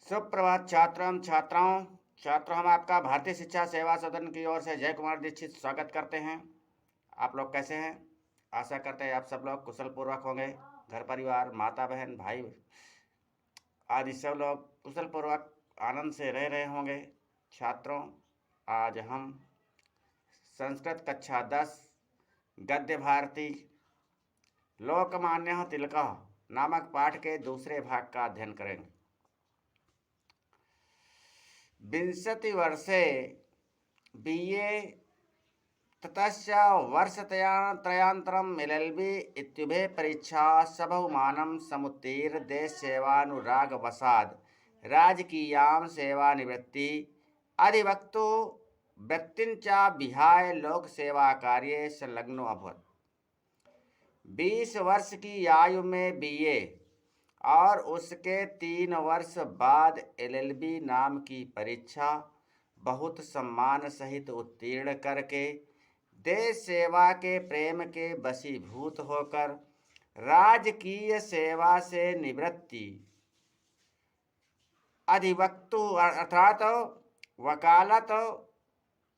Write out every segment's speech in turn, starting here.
सुप्रभात छात्र एवं छात्राओं। छात्रों, हम आपका भारतीय शिक्षा सेवा सदन की ओर से जय कुमार दीक्षित स्वागत करते हैं। आप लोग कैसे हैं? आशा करते हैं आप सब लोग कुशल पूर्वक होंगे। घर परिवार, माता बहन, भाई आदि सब लोग कुशल पूर्वक आनंद से रह रहे होंगे। छात्रों, आज हम संस्कृत कक्षा 10 गद्य भारती लोकमान्य तिलकः नामक पाठ के दूसरे भाग का अध्ययन करेंगे। विंशति वर्षे BA ततश्च वर्षत्रयान्तरम् LLB इत्युभे परीक्षा सबहुमानं समुत्तीर्य देशसेवानुरागवशाद् राजकीयां सेवानिवृत्ति अधिवक्तु वृत्तिं च विहाय लोकसेवाकार्ये संलग्नो अभवत्। 20 वर्ष की आयु में BA और उसके 3 वर्ष बाद LLB नाम की परीक्षा बहुत सम्मान सहित उत्तीर्ण करके देश सेवा के प्रेम के वशीभूत होकर राजकीय सेवा से निवृत्ति अधिवक्तु अर्थात वकालत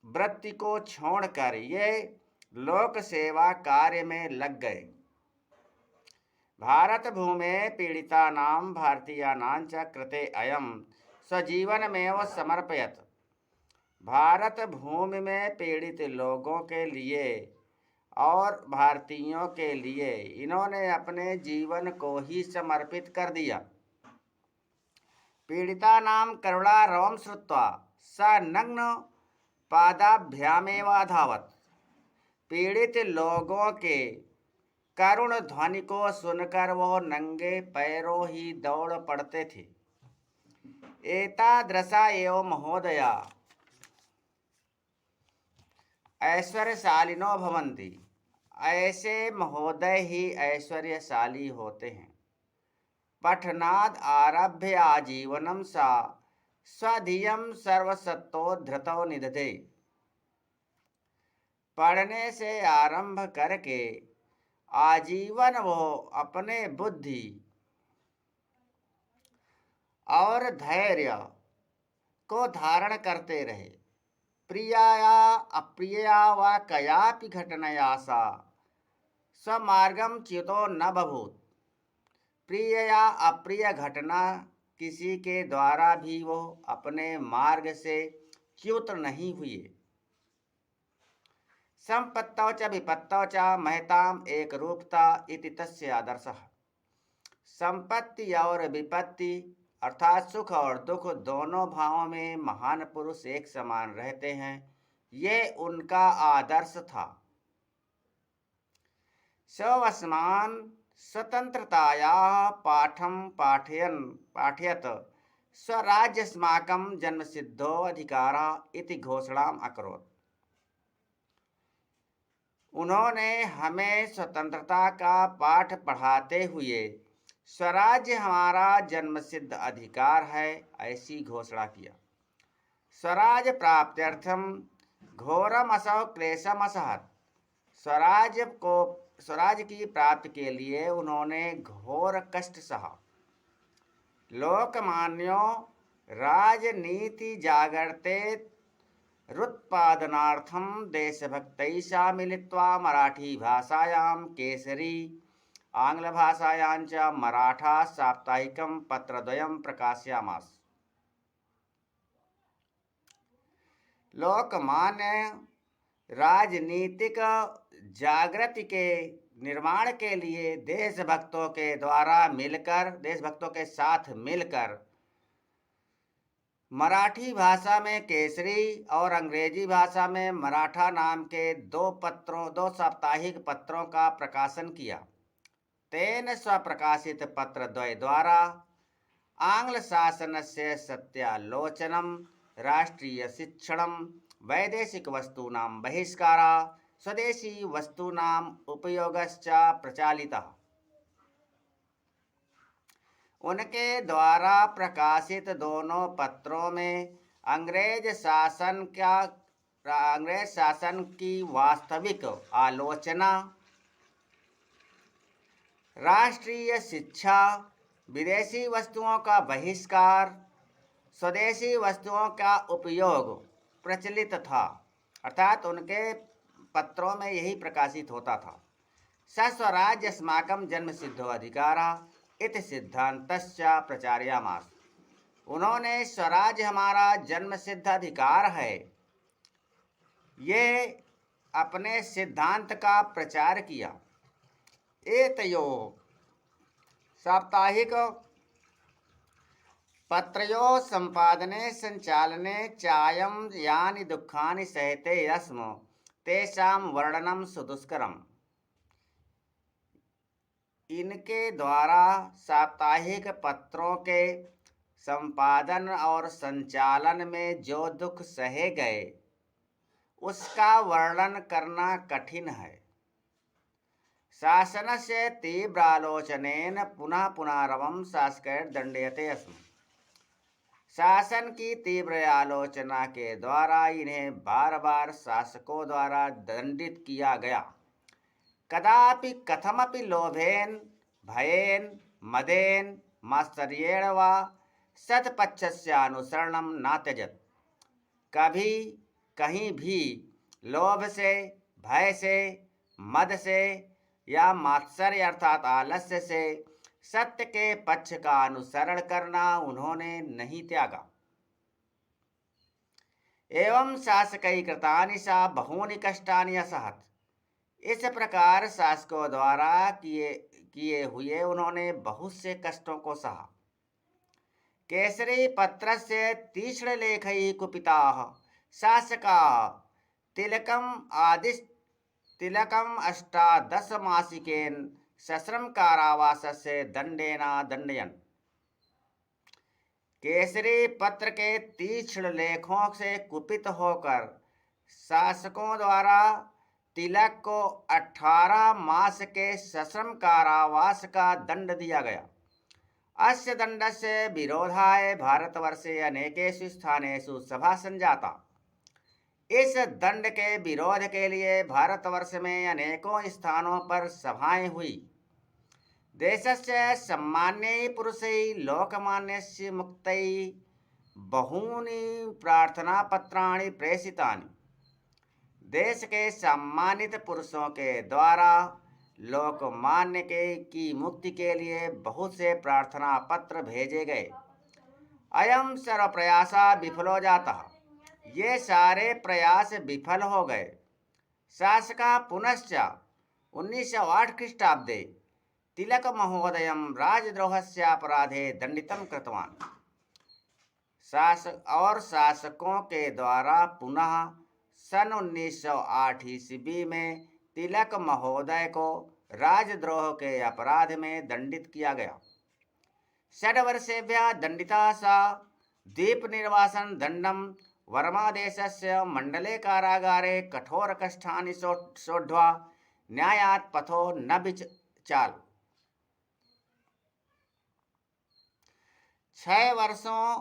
वृत्ति को छोड़कर ये लोक सेवा कार्य में लग गए। भारत भूमे पीड़ितानां भारतीयानां च कृते अयं स्वजीवनमेव समर्पयत्। भारत भूमि में पीड़ित लोगों के लिए और भारतीयों के लिए इन्होंने अपने जीवन को ही समर्पित कर दिया। पीड़ितानां करुणारवं श्रुत्वा स नग्न पादाभ्यामेवाधावत्। पीड़ित लोगों के करुण ध्वनि को सुनकर वो नंगे पैरों ही दौड़ पड़ते थे। एतादृशा एव महोदया ऐश्वर्यशालिनो भवन्ति। ऐसे महोदय ही ऐश्वर्यशाली होते हैं। पठनाद आरभ्य आजीवनम सा स्वधियम सर्वसत्तोद्धृतो निदधे। पढ़ने से आरंभ करके आजीवन वो अपने बुद्धि और धैर्य को धारण करते रहे। प्रिया अप्रिया वा कयापि घटनया सा स्वमार्गम च्युतो न बभूत। प्रिय या अप्रिय घटना किसी के द्वारा भी वो अपने मार्ग से च्युत नहीं हुए। संपत्तौ च विपत्तौ च महताम एक रूपता इति तस्य आदर्शः। संपत्ति और विपत्ति अर्थात सुख और दुख दोनों भावों में महान पुरुष एक समान रहते हैं, ये उनका आदर्श था। स्वस्मान् स्वतंत्रतायाः पाठं पाठयत स्वराज्यस्माकं जन्मसिद्धो अधिकारः इति घोषणाम् अकरोत्। उन्होंने हमें स्वतंत्रता का पाठ पढ़ाते हुए स्वराज्य हमारा जन्मसिद्ध अधिकार है ऐसी घोषणा किया। स्वराज्य प्राप्त्यर्थम घोरम असौ क्लेशम असहत। स्वराज्य की प्राप्ति के लिए उन्होंने घोर कष्ट सहा। लोकमान्यो राजनीति जागर्ते रुत्पादनार्थं देशभक्तैः मिलित्वा मराठी भाषायां केसरी आंग्लभाषायां च मराठा साप्ताहिकं पत्रद्वयं प्रकाशयामास। लोकमान्य राजनीतिक जागृति के निर्माण के लिए देशभक्तों के साथ मिलकर मराठी भाषा में केसरी और अंग्रेजी भाषा में मराठा नाम के दो साप्ताहिक पत्रों का प्रकाशन किया। तेन स्वप्रकाशित पत्रद्वय द्वारा आंग्ल शासनस्य सत्यालोचनं, राष्ट्रीय शिक्षणं, वैदेशिक वस्तूनां बहिष्कारः, स्वदेशी वस्तूनां उपयोगश्च प्रचालितः। उनके द्वारा प्रकाशित दोनों पत्रों में अंग्रेज शासन की वास्तविक आलोचना, राष्ट्रीय शिक्षा, विदेशी वस्तुओं का बहिष्कार, स्वदेशी वस्तुओं का उपयोग प्रचलित था, अर्थात उनके पत्रों में यही प्रकाशित होता था। सस्वराज्य अस्माकं जन्म सिद्धो अधिकारः इति सिद्धान्तश्च प्रचार्यामास। उन्होंने स्वराज्य हमारा जन्म सिद्ध अधिकार है, ये अपने सिद्धांत का प्रचार किया। एतयो साप्ताहिक पत्रयोः संपादने संचालने चायं यानि दुःखानि सहते यस्म तेषां वर्णनं सुदुष्करम्। इनके द्वारा साप्ताहिक पत्रों के संपादन और संचालन में जो दुख सहे गए उसका वर्णन करना कठिन है। शासनस्य तीव्रालोचनेन पुनः पुनरावं शासकैर्दण्ड्यते स्म। शासन की तीव्र आलोचना के द्वारा इन्हें बार बार शासकों द्वारा दंडित किया गया। कदापि कथमपि लोभेन भयेन मदेन मात्सर्येण वा सत्पक्षस्य अनुसरणं न त्यजत। कभी कहीं भी लोभ से, भय से, मद से या मात्सर्य अर्थात आलस्य से सत्य के पक्ष का अनुसरण करना उन्होंने नहीं त्यागा। एवं शासकै कृतानि सा बहूनि कष्टानि असहत। इस प्रकार शासकों द्वारा किए हुए उन्होंने बहुत से कष्टों को सहा। केसरी पत्रस्य तीक्ष्णलेखैः कुपिताः शासकाः तिलकम् अष्टादशमासिकेन सश्रम कारावासस्य दंडेन दंडयन्। केसरी पत्र के तीक्ष्ण लेखों से कुपित होकर शासकों द्वारा तिलक को 18 मास के सश्रम कारावास का दंड दिया गया। अस्य दंडस्य विरोधाय भारतवर्षे अनेकेषु स्थानेषु सभा संजाता। इस दंड के विरोध के लिए भारतवर्ष में अनेकों स्थानों पर सभाएं हुई। देशस्य सम्मान्यै पुरुषै लोकमान्यस्य मुक्तै बहूनि प्रार्थनापत्राणि प्रेषितानि। देश के सम्मानित पुरुषों के द्वारा लोकमान्य की मुक्ति के लिए बहुत से प्रार्थना पत्र भेजे गए। अयम सर्व प्रयासा विफलो जाता। ये सारे प्रयास विफल हो गए। शासका पुनश्च 1908 ख्रीष्टाब्दे तिलक महोदयं राजद्रोहस्य अपराधे दंडितं कृतवान्। शासकों के द्वारा पुनः सन 1908 ईस्वी में तिलक महोदय को राजद्रोह के अपराध में दंडित किया गया। 6 वर्षेभ्यः दंडिता सा द्वीप निर्वासन दंडम वर्मादेशस्य मंडले कारागारे कठोर कष्टानि सोढ्वा न्यायात् पथो न विचाल। 6 वर्षों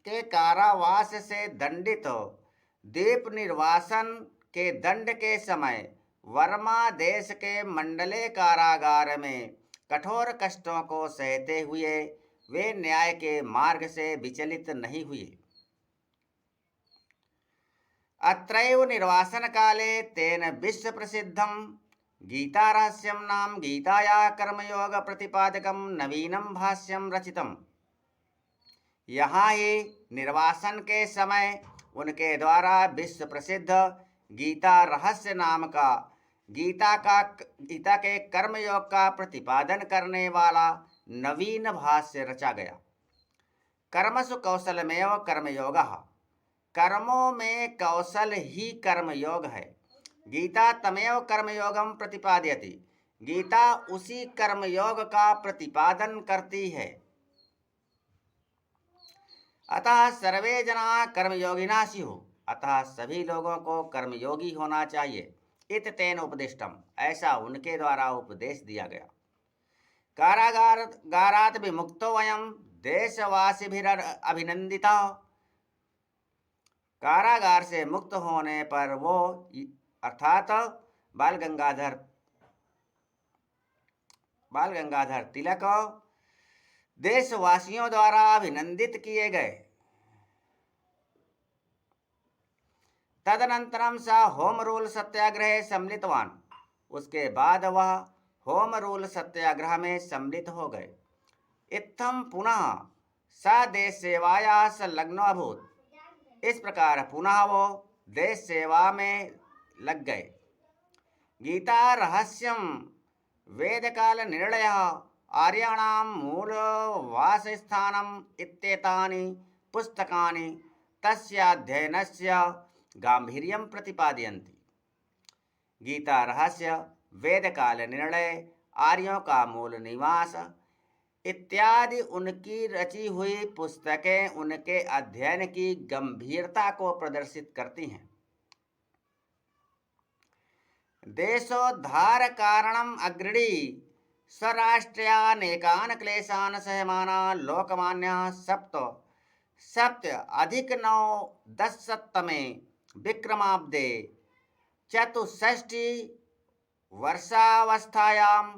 के कारावास से दंडित द्वीप निर्वासन के दंड के समय वर्मा देश के मंडले कारागार में कठोर कष्टों को सहते हुए वे न्याय के मार्ग से विचलित नहीं हुए। अत्रैव निर्वासन काले तेन विश्व प्रसिद्धं गीता रहस्यं नाम गीताया कर्मयोग प्रतिपादकं नवीनं भाष्यं रचितम्। यहाँ ही निर्वासन के समय उनके द्वारा विश्व प्रसिद्ध गीता रहस्य नाम का गीता के कर्मयोग का प्रतिपादन करने वाला नवीन भाष्य रचा गया। कर्मसु कौशलमेव कर्मयोगः। कर्मों में कौशल ही कर्मयोग है। गीता तमेव कर्मयोगम प्रतिपादयति। गीता उसी कर्मयोग का प्रतिपादन करती है। अतः सर्वे जना कर्मयोगिना स्युः। अतः सभी लोगों को कर्मयोगी होना चाहिए। इत तेन उपदिष्टम। ऐसा उनके द्वारा उपदेश दिया गया। कारागारात् विमुक्तो वयं देशवासिभिरभिनन्दिता। कारागार से मुक्त होने पर वो अर्थात बाल गंगाधर तिलक देशवासियों द्वारा अभिनंदित किए गए। तदनंतरम स होम रूल सत्याग्रहे सम्मिलितवान। उसके बाद वह होम रूल सत्याग्रह में सम्मिलित हो गए। इत्थम पुनः स देश सेवाया संलग्नो अभूत। इस प्रकार पुनः वो देश सेवा में लग गए। गीता रहस्यम वेदकाल निर्णय आर्याणां मूल वासस्थानम इत्येतानि पुस्तकानि तस्याध्ययनस्य गांभीर्यं प्रतिपादयन्ति। गीता रहस्य, वेदकाल निर्णय, आर्यों का मूल निवास इत्यादि उनकी रची हुई पुस्तकें उनके अध्ययन की गंभीरता को प्रदर्शित करती हैं। देशोद्धार कारणम अग्रणी स्वराष्ट्रयानेकान क्लेशान सहमाना लोकमान्य सप्त अधिक 910 विक्रमाब्दे चतुष्षष्टि वर्षावस्थायाम्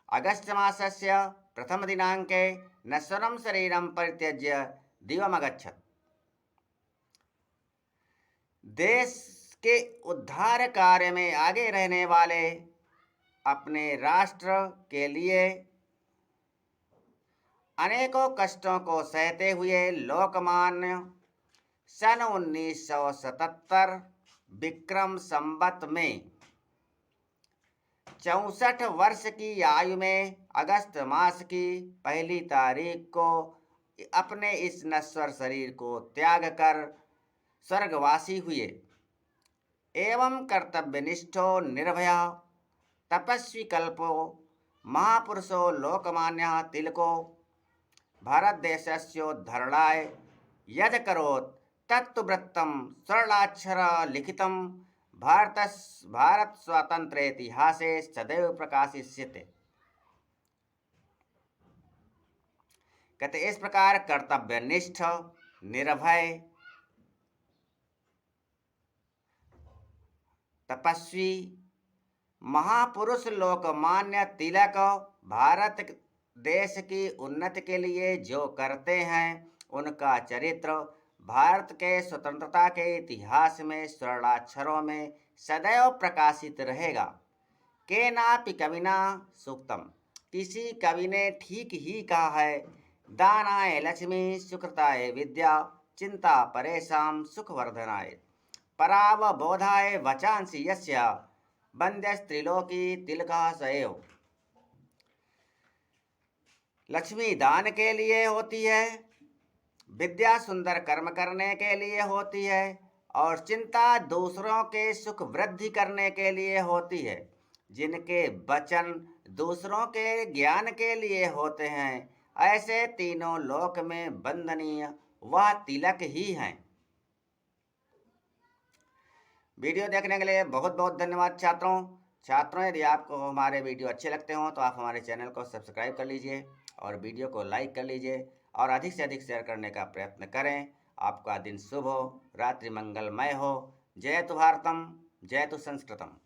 अगस्त मासस्य प्रथम दिनांके नश्वरं शरीरं परित्यज्य दिवमगच्छत्। देश के उद्धार कार्य में आगे रहने वाले अपने राष्ट्र के लिए अनेकों कष्टों को सहते हुए लोकमान्य सन 1977 विक्रम संवत में 64 वर्ष की आयु में अगस्त मास की पहली तारीख को अपने इस नश्वर शरीर को त्याग कर स्वर्गवासी हुए। एवं कर्तव्यनिष्ठो निर्भय तपस्वी कल्पो महापुरुषो लोकमान्य तिलको भारत देशस्योद्धरणाय यद करोत् तत्तुव्रतं सरलाक्षर लिखितं भारत स्वातंत्र इतिहासे सदैव प्रकाशिष्यते। कहते इस प्रकार कर्तव्यनिष्ठ, निर्भय, तपस्वी, महापुरुष लोकमान्य तिलक भारत देश की उन्नति के लिए जो करते हैं उनका चरित्र भारत के स्वतंत्रता के इतिहास में स्वर्णाक्षरों में सदैव प्रकाशित रहेगा। केनापि कविना सूक्तम, किसी कवि ने ठीक ही कहा है, दानाय लक्ष्मी सुकृताय विद्या चिंता परेशान सुखवर्धनाय परावबोधाय वचांसि यस्य वन्द्यस्त्रिलोकी तिलकः स एव। लक्ष्मी दान के लिए होती है, विद्या सुंदर कर्म करने के लिए होती है और चिंता दूसरों के सुख वृद्धि करने के लिए होती है। जिनके वचन दूसरों के ज्ञान के लिए होते हैं, ऐसे तीनों लोक में वंदनीय वह तिलक ही हैं। वीडियो देखने के लिए बहुत बहुत धन्यवाद छात्रों। यदि आपको हमारे वीडियो अच्छे लगते हों तो आप हमारे चैनल को सब्सक्राइब कर लीजिए और वीडियो को लाइक कर लीजिए और अधिक से अधिक शेयर करने का प्रयत्न करें। आपका दिन शुभ हो, रात्रि मंगलमय हो। जय तु भारतम, जय तु संस्कृतम।